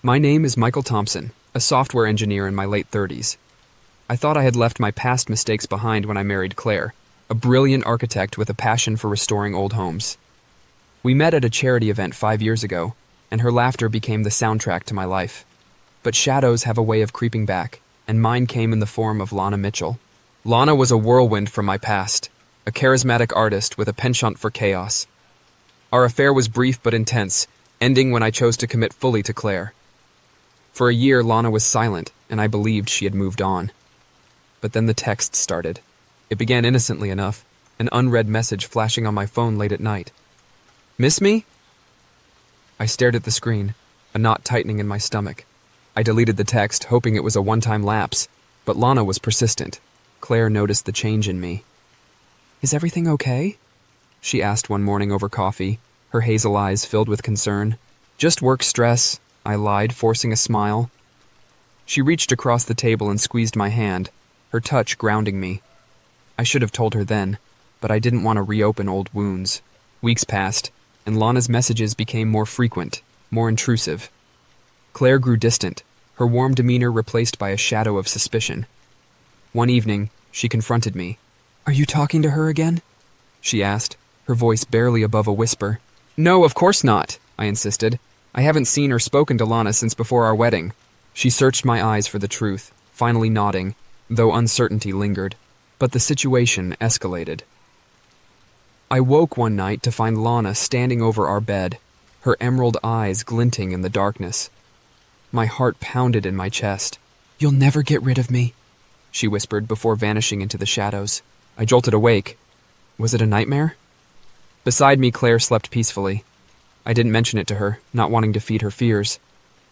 My name is Michael Thompson, a software engineer in my late 30s. I thought I had left my past mistakes behind when I married Claire, a brilliant architect with a passion for restoring old homes. We met at a charity event 5 years ago, and her laughter became the soundtrack to my life. But shadows have a way of creeping back, and mine came in the form of Lana Mitchell. Lana was a whirlwind from my past, a charismatic artist with a penchant for chaos. Our affair was brief but intense, ending when I chose to commit fully to Claire. For a year, Lana was silent, and I believed she had moved on. But then the text started. It began innocently enough, an unread message flashing on my phone late at night. "Miss me?" I stared at the screen, a knot tightening in my stomach. I deleted the text, hoping it was a one-time lapse, but Lana was persistent. Claire noticed the change in me. "Is everything okay?" she asked one morning over coffee, her hazel eyes filled with concern. "Just work stress," I lied, forcing a smile. She reached across the table and squeezed my hand, her touch grounding me. I should have told her then, but I didn't want to reopen old wounds. Weeks passed, and Lana's messages became more frequent, more intrusive. Claire grew distant, her warm demeanor replaced by a shadow of suspicion. One evening, she confronted me. "Are you talking to her again?" she asked, her voice barely above a whisper. "No, of course not," I insisted. "I haven't seen or spoken to Lana since before our wedding." She searched my eyes for the truth, finally nodding, though uncertainty lingered. But the situation escalated. I woke one night to find Lana standing over our bed, her emerald eyes glinting in the darkness. My heart pounded in my chest. "You'll never get rid of me," she whispered before vanishing into the shadows. I jolted awake. Was it a nightmare? Beside me, Claire slept peacefully. I didn't mention it to her, not wanting to feed her fears.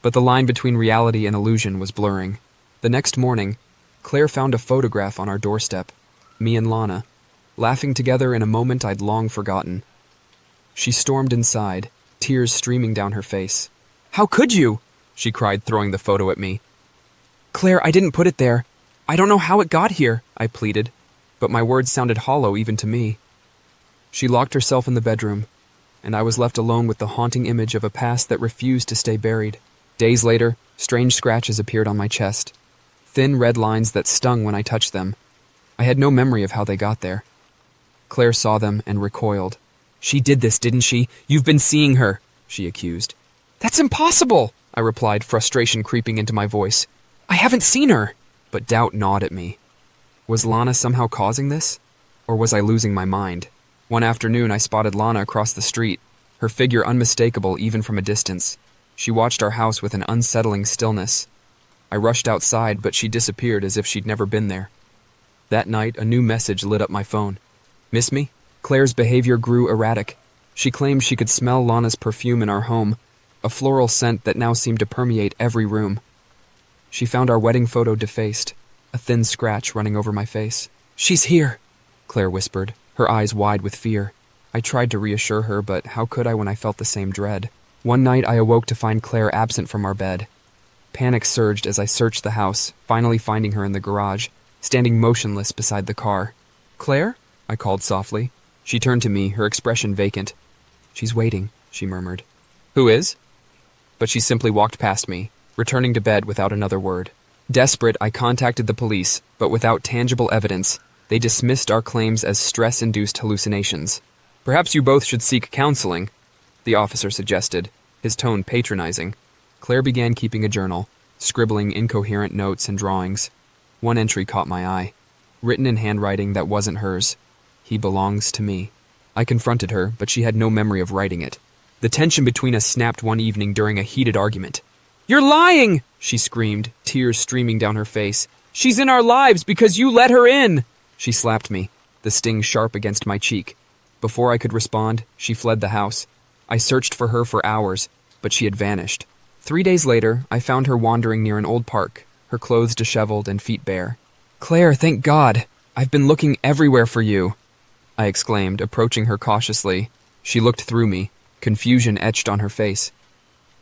But the line between reality and illusion was blurring. The next morning, Claire found a photograph on our doorstep, me and Lana, laughing together in a moment I'd long forgotten. She stormed inside, tears streaming down her face. "How could you?" she cried, throwing the photo at me. "Claire, I didn't put it there. I don't know how it got here," I pleaded, but my words sounded hollow even to me. She locked herself in the bedroom, and I was left alone with the haunting image of a past that refused to stay buried. Days later, strange scratches appeared on my chest, thin red lines that stung when I touched them. I had no memory of how they got there. Claire saw them and recoiled. "She did this, didn't she? You've been seeing her," she accused. "That's impossible," I replied, frustration creeping into my voice. "I haven't seen her." But doubt gnawed at me. Was Lana somehow causing this? Or was I losing my mind? One afternoon, I spotted Lana across the street, her figure unmistakable even from a distance. She watched our house with an unsettling stillness. I rushed outside, but she disappeared as if she'd never been there. That night, a new message lit up my phone. "Miss me?" Claire's behavior grew erratic. She claimed she could smell Lana's perfume in our home, a floral scent that now seemed to permeate every room. She found our wedding photo defaced, a thin scratch running over my face. "She's here," Claire whispered, her eyes wide with fear. I tried to reassure her, but how could I when I felt the same dread? One night I awoke to find Claire absent from our bed. Panic surged as I searched the house, finally finding her in the garage, standing motionless beside the car. "Claire?" I called softly. She turned to me, her expression vacant. "She's waiting," she murmured. "Who is?" But she simply walked past me, returning to bed without another word. Desperate, I contacted the police, but without tangible evidence, they dismissed our claims as stress-induced hallucinations. "Perhaps you both should seek counseling," the officer suggested, his tone patronizing. Claire began keeping a journal, scribbling incoherent notes and drawings. One entry caught my eye, written in handwriting that wasn't hers. "He belongs to me." I confronted her, but she had no memory of writing it. The tension between us snapped one evening during a heated argument. "You're lying!" she screamed, tears streaming down her face. "She's in our lives because you let her in!" She slapped me, the sting sharp against my cheek. Before I could respond, she fled the house. I searched for her for hours, but she had vanished. 3 days later, I found her wandering near an old park, her clothes disheveled and feet bare. "Claire, thank God! I've been looking everywhere for you," I exclaimed, approaching her cautiously. She looked through me, confusion etched on her face.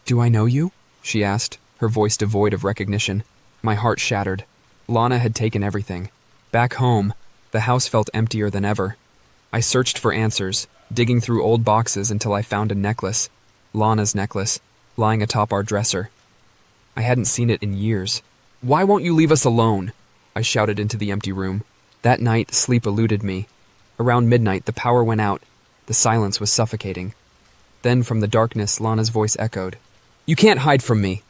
"Do I know you?" she asked, her voice devoid of recognition. My heart shattered. Lana had taken everything. Back home, the house felt emptier than ever. I searched for answers, digging through old boxes until I found a necklace, Lana's necklace, lying atop our dresser. I hadn't seen it in years. "Why won't you leave us alone?" I shouted into the empty room. That night, sleep eluded me. Around midnight, the power went out. The silence was suffocating. Then, from the darkness, Lana's voice echoed. "You can't hide from me."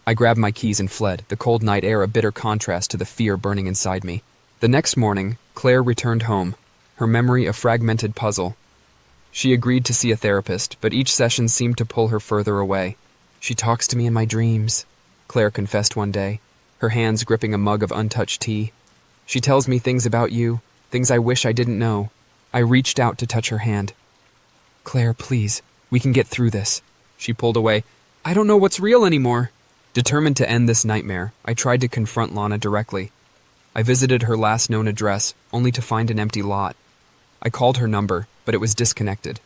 I grabbed my keys and fled, the cold night air a bitter contrast to the fear burning inside me. The next morning, Claire returned home, her memory a fragmented puzzle. She agreed to see a therapist, but each session seemed to pull her further away. "She talks to me in my dreams," Claire confessed one day, her hands gripping a mug of untouched tea. "She tells me things about you, things I wish I didn't know." I reached out to touch her hand. "Claire, please, we can get through this." She pulled away. "I don't know what's real anymore." Determined to end this nightmare, I tried to confront Lana directly. I visited her last known address, only to find an empty lot. I called her number, but it was disconnected.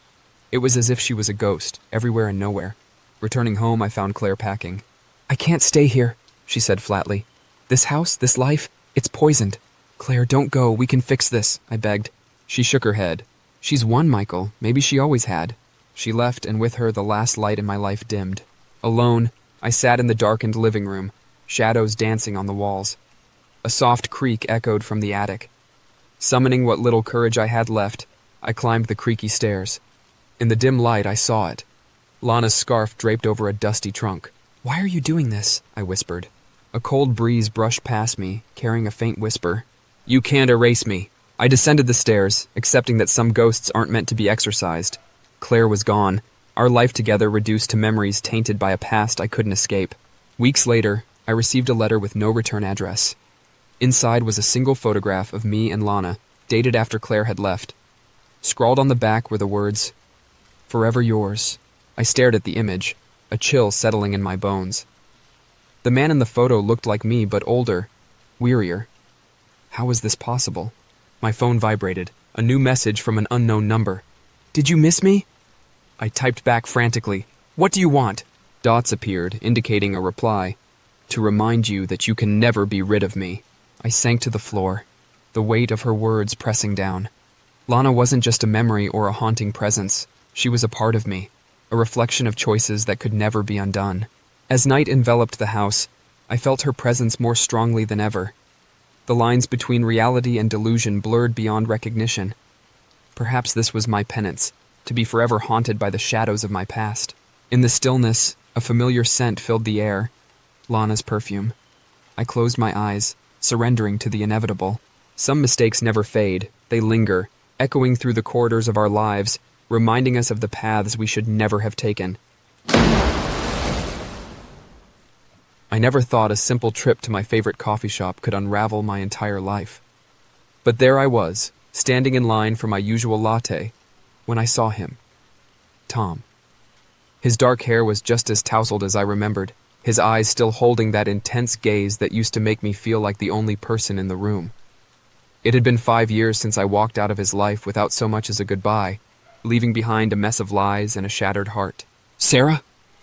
It was as if she was a ghost, everywhere and nowhere. Returning home, I found Claire packing. "I can't stay here," she said flatly. "This house, this life, it's poisoned." "Claire, don't go, we can fix this," I begged. She shook her head. "She's won, Michael. Maybe she always had." She left, and with her the last light in my life dimmed. Alone, I sat in the darkened living room, shadows dancing on the walls. A soft creak echoed from the attic. Summoning what little courage I had left, I climbed the creaky stairs. In the dim light, I saw it. Lana's scarf draped over a dusty trunk. "Why are you doing this?" I whispered. A cold breeze brushed past me, carrying a faint whisper. "You can't erase me." I descended the stairs, accepting that some ghosts aren't meant to be exorcised. Claire was gone, our life together reduced to memories tainted by a past I couldn't escape. Weeks later, I received a letter with no return address. Inside was a single photograph of me and Lana, dated after Claire had left. Scrawled on the back were the words, "Forever yours." I stared at the image, a chill settling in my bones. The man in the photo looked like me, but older, wearier. How was this possible? My phone vibrated, a new message from an unknown number. "Did you miss me?" I typed back frantically. "What do you want?" Dots appeared, indicating a reply. "To remind you that you can never be rid of me." I sank to the floor, the weight of her words pressing down. Lana wasn't just a memory or a haunting presence. She was a part of me, a reflection of choices that could never be undone. As night enveloped the house, I felt her presence more strongly than ever. The lines between reality and delusion blurred beyond recognition. Perhaps this was my penance, to be forever haunted by the shadows of my past. In the stillness, a familiar scent filled the air, Lana's perfume. I closed my eyes, surrendering to the inevitable. Some mistakes never fade, they linger, echoing through the corridors of our lives, reminding us of the paths we should never have taken. I never thought a simple trip to my favorite coffee shop could unravel my entire life. But there I was, standing in line for my usual latte, when I saw him. Tom. His dark hair was just as tousled as I remembered, his eyes still holding that intense gaze that used to make me feel like the only person in the room. It had been 5 years since I walked out of his life without so much as a goodbye, leaving behind a mess of lies and a shattered heart. "Sarah?"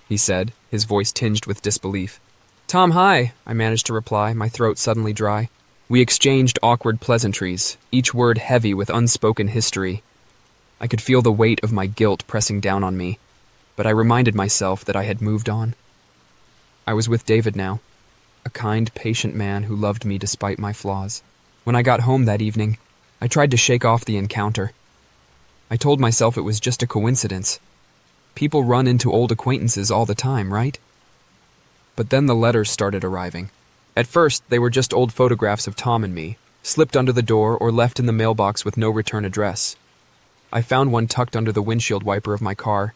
he said, his voice tinged with disbelief. "Tom, hi," I managed to reply, my throat suddenly dry. We exchanged awkward pleasantries, each word heavy with unspoken history. I could feel the weight of my guilt pressing down on me, but I reminded myself that I had moved on. I was with David now, a kind, patient man who loved me despite my flaws. When I got home that evening, I tried to shake off the encounter. I told myself it was just a coincidence. People run into old acquaintances all the time, right? But then the letters started arriving. At first, they were just old photographs of Tom and me, slipped under the door or left in the mailbox with no return address. I found one tucked under the windshield wiper of my car,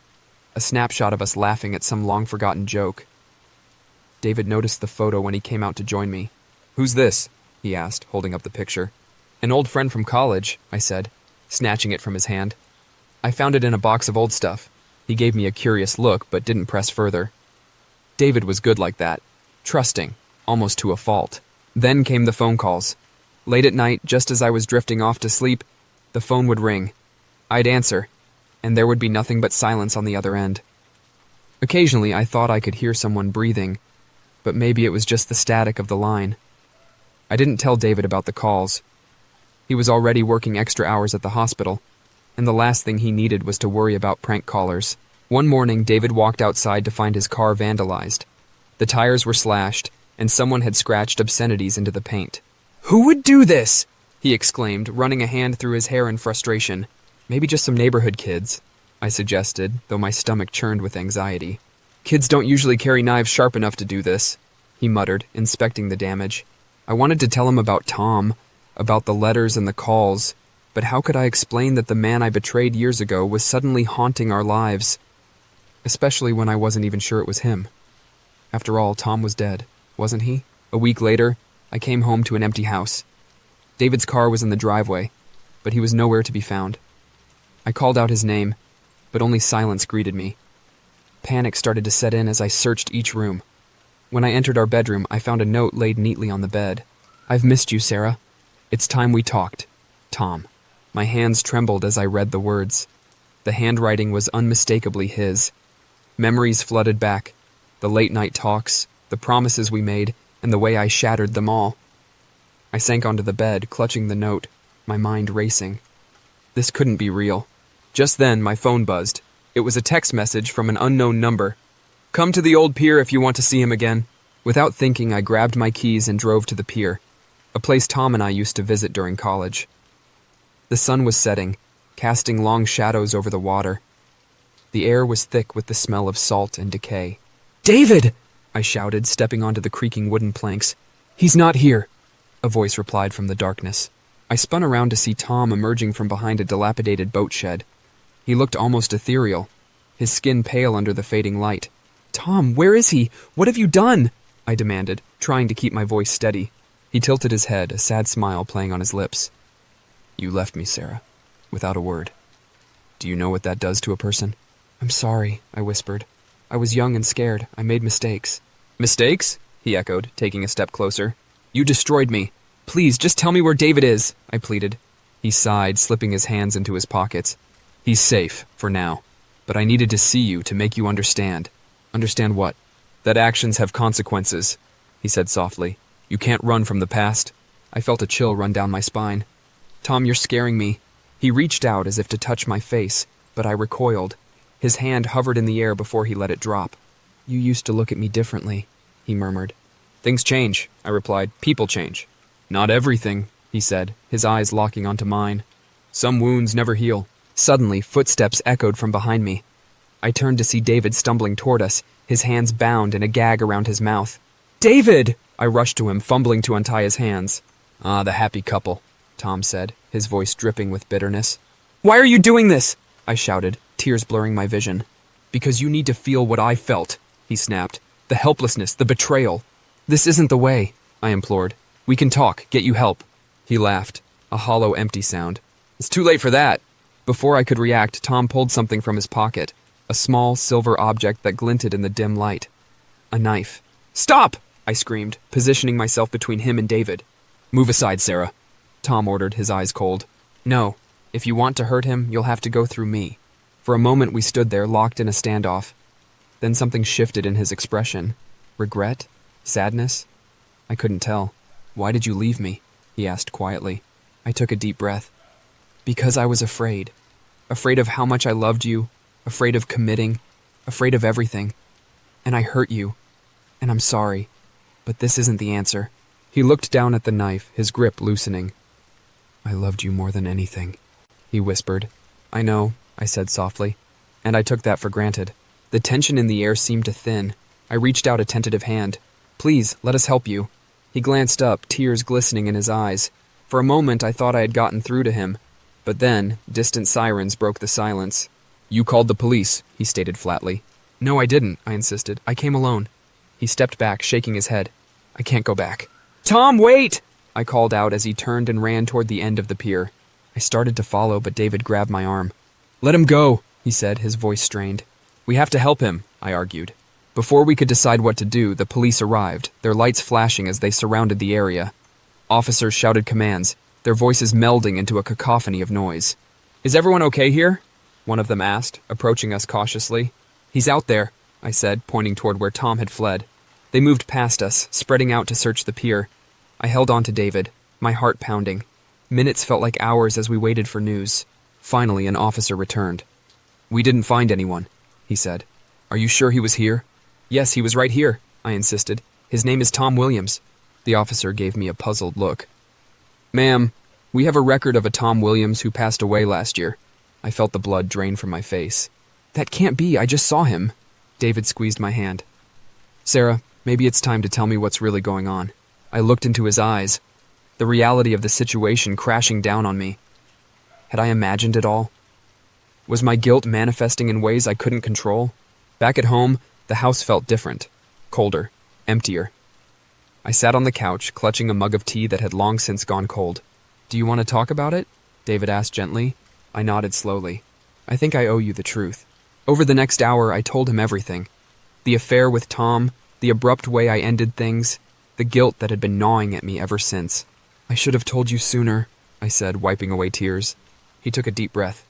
a snapshot of us laughing at some long-forgotten joke. David noticed the photo when he came out to join me. "Who's this?" he asked, holding up the picture. "An old friend from college," I said, snatching it from his hand. "I found it in a box of old stuff." He gave me a curious look, but didn't press further. David was good like that, trusting, almost to a fault. Then came the phone calls. Late at night, just as I was drifting off to sleep, the phone would ring. I'd answer, and there would be nothing but silence on the other end. Occasionally, I thought I could hear someone breathing, but maybe it was just the static of the line. I didn't tell David about the calls. He was already working extra hours at the hospital, and the last thing he needed was to worry about prank callers. One morning, David walked outside to find his car vandalized. The tires were slashed, and someone had scratched obscenities into the paint. "Who would do this?" he exclaimed, running a hand through his hair in frustration. "Maybe just some neighborhood kids," I suggested, though my stomach churned with anxiety. "Kids don't usually carry knives sharp enough to do this," he muttered, inspecting the damage. I wanted to tell him about Tom, about the letters and the calls, but how could I explain that the man I betrayed years ago was suddenly haunting our lives? Especially when I wasn't even sure it was him. After all, Tom was dead, wasn't he? A week later, I came home to an empty house. David's car was in the driveway, but he was nowhere to be found. I called out his name, but only silence greeted me. Panic started to set in as I searched each room. When I entered our bedroom, I found a note laid neatly on the bed. "I've missed you, Sarah. It's time we talked. Tom." My hands trembled as I read the words. The handwriting was unmistakably his. Memories flooded back. The late-night talks, the promises we made, and the way I shattered them all. I sank onto the bed, clutching the note, my mind racing. This couldn't be real. Just then, my phone buzzed. It was a text message from an unknown number. "Come to the old pier if you want to see him again." Without thinking, I grabbed my keys and drove to the pier, a place Tom and I used to visit during college. The sun was setting, casting long shadows over the water. The air was thick with the smell of salt and decay. "David!" I shouted, stepping onto the creaking wooden planks. "He's not here," a voice replied from the darkness. I spun around to see Tom emerging from behind a dilapidated boat shed. He looked almost ethereal, his skin pale under the fading light. "Tom, where is he? What have you done?" I demanded, trying to keep my voice steady. He tilted his head, a sad smile playing on his lips. "You left me, Sarah, without a word. Do you know what that does to a person?" "I'm sorry," I whispered. "I was young and scared. I made mistakes." "Mistakes?" he echoed, taking a step closer. "You destroyed me. Please, just tell me where David is," I pleaded. He sighed, slipping his hands into his pockets. "He's safe, for now. But I needed to see you to make you understand." "Understand what?" "That actions have consequences," he said softly. "You can't run from the past." I felt a chill run down my spine. "Tom, you're scaring me." He reached out as if to touch my face, but I recoiled. His hand hovered in the air before he let it drop. "You used to look at me differently," he murmured. "Things change," I replied. "People change." "Not everything," he said, his eyes locking onto mine. "Some wounds never heal." Suddenly, footsteps echoed from behind me. I turned to see David stumbling toward us, his hands bound and a gag around his mouth. "David!" I rushed to him, fumbling to untie his hands. "Ah, the happy couple," Tom said, his voice dripping with bitterness. "Why are you doing this?" I shouted, tears blurring my vision. "Because you need to feel what I felt," he snapped. "The helplessness, the betrayal." "This isn't the way," I implored. "We can talk, get you help." He laughed, a hollow, empty sound. "It's too late for that." Before I could react, Tom pulled something from his pocket, a small silver object that glinted in the dim light. A knife. "Stop!" I screamed, positioning myself between him and David. "Move aside, Sarah," Tom ordered, his eyes cold. "No. If you want to hurt him, you'll have to go through me." For a moment we stood there, locked in a standoff. Then something shifted in his expression. Regret? Sadness? I couldn't tell. "Why did you leave me?" he asked quietly. I took a deep breath. "Because I was afraid. Afraid of how much I loved you, afraid of committing, afraid of everything. And I hurt you. And I'm sorry. But this isn't the answer." He looked down at the knife, his grip loosening. "I loved you more than anything," he whispered. "I know," I said softly, and I took that for granted. The tension in the air seemed to thin. I reached out a tentative hand. "Please, let us help you." He glanced up, tears glistening in his eyes. For a moment I thought I had gotten through to him, but then distant sirens broke the silence. "You called the police," he stated flatly. "No, I didn't," I insisted. "I came alone." He stepped back, shaking his head. "I can't go back." "Tom, wait!" I called out as he turned and ran toward the end of the pier. I started to follow, but David grabbed my arm. "Let him go," he said, his voice strained. "We have to help him," I argued. Before we could decide what to do, the police arrived, their lights flashing as they surrounded the area. Officers shouted commands, their voices melding into a cacophony of noise. "Is everyone okay here?" one of them asked, approaching us cautiously. "He's out there," I said, pointing toward where Tom had fled. They moved past us, spreading out to search the pier. I held on to David, my heart pounding. Minutes felt like hours as we waited for news. Finally, an officer returned. "We didn't find anyone," he said. "Are you sure he was here?" "Yes, he was right here." I insisted. "His name is Tom Williams." The officer gave me a puzzled look. "Ma'am, we have a record of a Tom Williams who passed away last year." I felt the blood drain from my face. "That can't be, I just saw him." David squeezed my hand. "Sarah, maybe it's time to tell me what's really going on." I looked into his eyes, the reality of the situation crashing down on me. Had I imagined it all? Was my guilt manifesting in ways I couldn't control? Back at home, the house felt different, colder, emptier. I sat on the couch, clutching a mug of tea that had long since gone cold. "Do you want to talk about it?" David asked gently. I nodded slowly. "I think I owe you the truth." Over the next hour, I told him everything. The affair with Tom, the abrupt way I ended things, the guilt that had been gnawing at me ever since. "I should have told you sooner," I said, wiping away tears. He took a deep breath.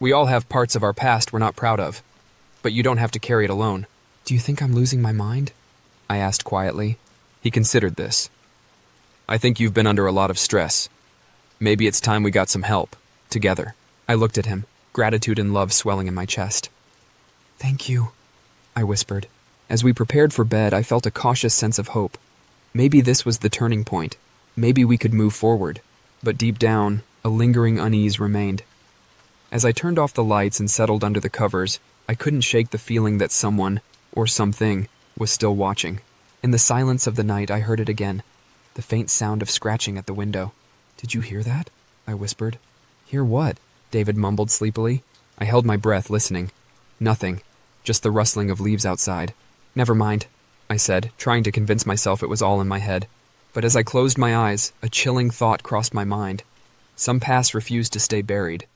"We all have parts of our past we're not proud of, but you don't have to carry it alone." "Do you think I'm losing my mind?" I asked quietly. He considered this. "I think you've been under a lot of stress. Maybe it's time we got some help, together." I looked at him, gratitude and love swelling in my chest. "Thank you," I whispered. As we prepared for bed, I felt a cautious sense of hope. Maybe this was the turning point. Maybe we could move forward. But deep down, a lingering unease remained. As I turned off the lights and settled under the covers, I couldn't shake the feeling that someone, or something, was still watching. In the silence of the night, I heard it again, the faint sound of scratching at the window. "Did you hear that?" I whispered. "Hear what?" David mumbled sleepily. I held my breath, listening. Nothing, just the rustling of leaves outside. "Never mind," I said, trying to convince myself it was all in my head. But as I closed my eyes, a chilling thought crossed my mind. Some past refused to stay buried.